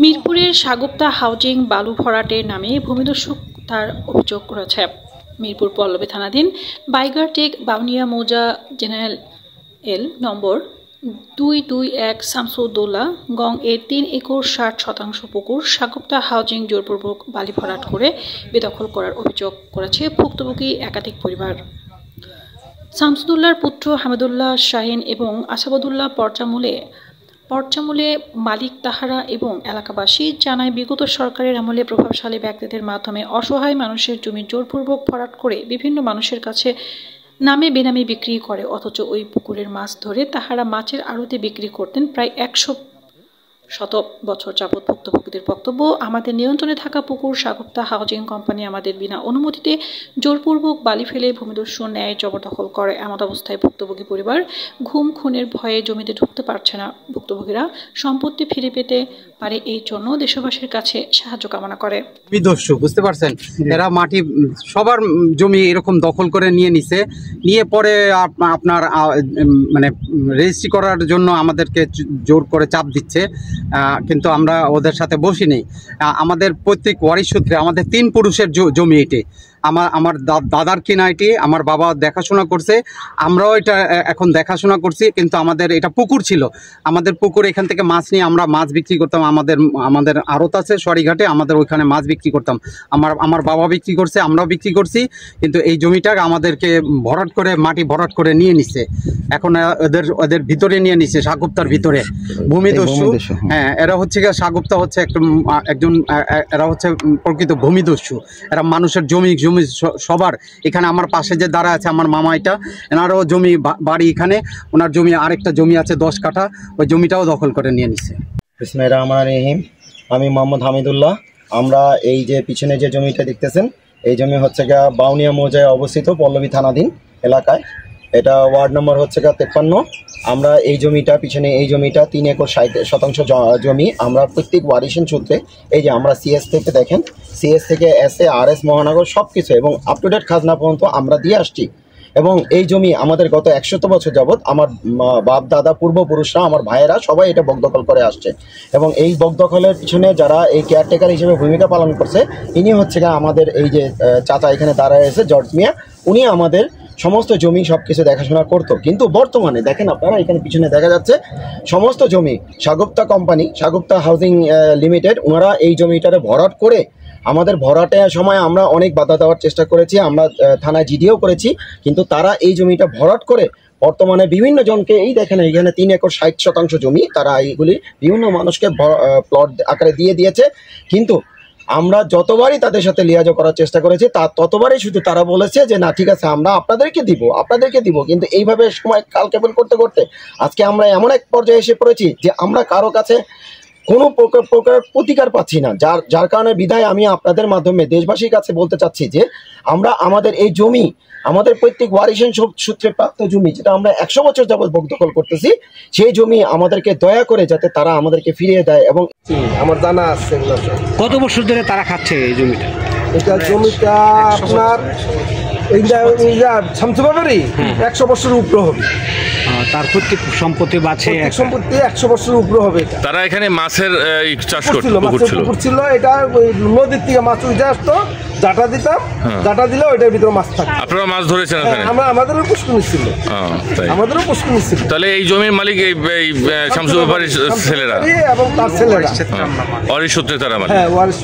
মিরপুরের সাগুপ্তা হাউজিং বালু ভরাটের নামে ভূমিদস্যুতার অভিযোগ করেছে। মিরপুর পল্লবী থানাধীন বাইগারটেক বাউনিয়া মৌজা জেনারেল এল নম্বর 221 শামসুদ্দৌলা গং এর 3 একর 60% পুকুর সাগুপ্তা হাউজিং জোরপূর্বক বালি ভরাট করে বেদখল করার অভিযোগ করেছে ভুক্তভোগী একাধিক পরিবার। শামসুদ্দৌলার পুত্র হামিদুল্লাহ শাহিন এবং আসাদুল্লাহ পর্চামূলে মালিক তাহারা এবং এলাকাবাসী জানায়, বিগত সরকারের আমলে প্রভাবশালী ব্যক্তিদের মাধ্যমে অসহায় মানুষের জমি জোরপূর্বক ভরাট করে বিভিন্ন মানুষের কাছে নামে বেনামে বিক্রি করে, অথচ ওই পুকুরের মাছ ধরে তাহারা মাছের আড়তে বিক্রি করতেন প্রায় 100 বছর যাবৎ। ভুক্তভোগীদের বক্তব্য, আমাদের নিয়ন্ত্রণে থাকা পুকুর সাগুপ্তা হাউজিং কোম্পানি আমাদের বিনা অনুমতিতে জোরপূর্বক বালি ফেলে ভূমিদস্যু ন্যায় জবরদখল করে। এমন অবস্থায় ভুক্তভোগী পরিবার ঘুম খুনের ভয়ে জমিতে ঢুকতে পারছে না। ভুক্তভোগীরা সম্পত্তি ফিরে পেতে পারে এই জন্য দেশবাসীর কাছে সাহায্য কামনা করে। ভূমিদস্যু বুঝতে পারছেন, এরা মাটি সবার জমি এরকম দখল করে নিয়ে পরে আপনার মানে রেজিস্ট্রি করার জন্য আমাদেরকে জোর করে চাপ দিচ্ছে, কিন্তু আমরা ওদের সাথে বসি নেই। আমাদের প্রত্যেক ওয়ারিশ সূত্রে আমাদের 3 পুরুষের জমি এটি, আমার দাদার কিনা এটি, আমার বাবা দেখাশোনা করছে, আমরাও এটা এখন দেখাশোনা করছি, কিন্তু আমাদের এটা পুকুর ছিল। আমাদের পুকুর এখান থেকে মাছ নিয়ে আমরা মাছ বিক্রি করতাম, আমাদের আড়ত আছে সরিঘাটে, আমাদের ওইখানে মাছ বিক্রি করতাম। আমার বাবা বিক্রি করছে, আমরাও বিক্রি করছি, কিন্তু এই জমিটা আমাদেরকে ভরাট করে মাটি ভরাট করে নিয়ে নিছে। এখন ওদের ভিতরে নিয়ে নিছে, সাগুপ্তার ভিতরে ভূমিদস্যু। হ্যাঁ, এরা হচ্ছে সাগুপ্তা হচ্ছে একজন এরা হচ্ছে প্রকৃত ভূমিদস্যু। এরা মানুষের জমি সবার, এখানে আমার পাশে যে দাঁড়া আছে আমার মামা, এটা এনারও জমি বাড়ি, এখানে ওনার জমি আরেকটা জমি আছে 10 কাঠা, ওই জমিটাও দখল করে নিয়ে নিছে। বিসমিল্লাহির রহমানির রহিম। আমি মোহাম্মদ হামিদুল্লাহ। আমরা এই যে পিছনে যে জমিটা দেখতেছেন, এই জমি হচ্ছে বাউনিয়া মৌজায় অবস্থিত পল্লবী থানাধীন এলাকায়। এটা ওয়ার্ড নম্বর হচ্ছে 53। আমরা এই জমিটা পিছনে এই জমিটা 3 একর 60% জমি আমরা প্রত্যেক ওয়ারিশের সূত্রে, এই যে আমরা সিএস থেকে দেখেন, সিএস থেকে এসএ আরএস মহানগর সব কিছু এবং আপ টু ডেট খাজনা পর্যন্ত আমরা দিয়ে আসছি। এবং এই জমি আমাদের গত 100 বছর যাবৎ আমার বাপ দাদা পূর্বপুরুষরা, আমার ভাইয়েরা সবাই এটা বকদখল করে আসছে। এবং এই বকদখলের পিছনে যারা এই কেয়ারটেকার হিসেবে ভূমিকা পালন করছে, ইনি হচ্ছে আমাদের এই যে চাচা এখানে দাঁড়ায় আছে জর্জ মিয়া, উনি আমাদের সমস্ত জমি সব কিছু দেখাশোনা করতো। কিন্তু বর্তমানে দেখেন আপনারা এখানে পিছনে দেখা যাচ্ছে সমস্ত জমি Shagufta company, Shagufta housing limited, ওনারা এই জমিটারে ভরাট করে, আমাদের ভরাটের সময় আমরা অনেক বাধা দেওয়ার চেষ্টা করেছি, আমরা থানায় জিডিও করেছি, কিন্তু তারা এই জমিটা ভরাট করে বর্তমানে বিভিন্ন জনকে, এই দেখেন এখানে 3 একর 60% জমি তারা এইগুলি বিভিন্ন মানুষকে প্লট আকারে দিয়ে দিয়েছে। কিন্তু আমরা যতবারই তাদের সাথে লিয়াজো করার চেষ্টা করেছি, ততবারই শুধু তারা বলেছে যে না ঠিক আছে আমরা আপনাদেরকে দিব। কিন্তু এইভাবে সময় কালকেবল করতে করতে আজকে আমরা এমন এক পর্যায়ে এসে পড়েছি যে আমরা কারো কাছে কোনো প্রকার প্রতিকার পাচ্ছি না, যার কারণে বিধায় আমি আপনাদের মাধ্যমে দেশবাসীর কাছে বলতে চাচ্ছি যে আমরা আমাদের এই জমি, আমাদের প্রত্যেক ওয়ারিশের সূত্রে প্রাপ্ত জমি, যেটা আমরা 100 বছর যাবৎ বকদখল করতেছি, সেই জমি আমাদেরকে দয়া করে যাতে তারা আমাদেরকে ফিরিয়ে দেয়। এবং আমার জানা আছে কত বছর ধরে তারা খাচ্ছে এই জমিটা? এটা জমিটা আপনার শামসুবাবারই 100 বছরের উপরে হবে। তার প্রত্যেক সম্পত্তি বাছে সম্পত্তি 100 বছরের উপরে হবে। তারা এখানে মাছের চাষ করছিল, পুকুর ছিল, এটা নদীর থেকে মাছ উঠে আসতো, জাটা দিতাম, জাটা দিলে ওইটার ভিতরে মাছ থাকতো। আপনারা মাছ ধরেছেন এখানে? আমাদেরও পুষ্কুনি ছিল, তাহলে এই জমির মালিক এই শামসু ব্যাপারীর ছেলেরা এবং তার ছেলেরা ওয়ারিশ সূত্রে তারা মানে? হ্যাঁ, ওয়ারিশ।